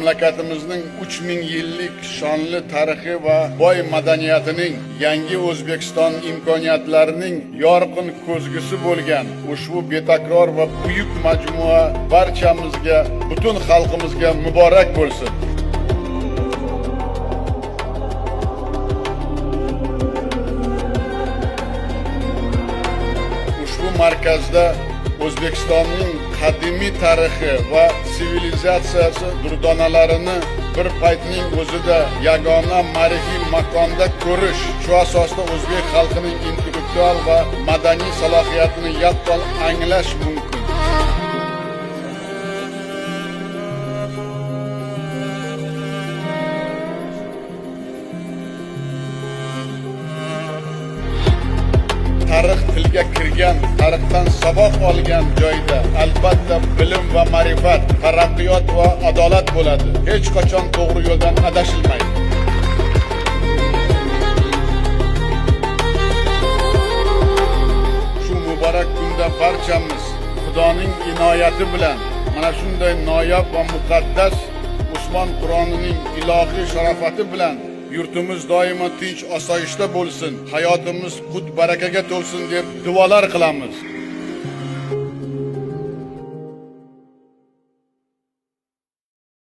mamlakatimizning 3000 yillik shonli tarixi va boy madaniyatining yangi O'zbekiston imkoniyatlarining yorqin ko'zgusi bo'lgan ushbu betakror va buyuk majmua barchamizga, butun xalqimizga muborak bo'lsin. Ushbu markazda O'zbekistonning qadimiy tarixi va sivilizatsiyasi durdonalarini bir paytning o'zida yagona ma'rifiy makonda ko'rish, shu asosda o'zbek xalqining intellektual va madaniy salohiyatini yaqqol anglash mumkin. Tarix tilga kirgan, tarixdan saboq olgan joyda albatta bilim va ma'rifat, taraqqiyot va adolat bo'ladi. Hech qachon to'g'ri yo'ldan adashilmaydi. Shu muborak kunda barchamiz Xudoning inoyati bilan mana shunday noyob va muqaddas Usmon Qur'onining ilohiy sharofati bilan yurtimiz doimo tinch osoyishta bo'lsin, hayotimiz qut barakaga to'lsin deb duolar qilamiz.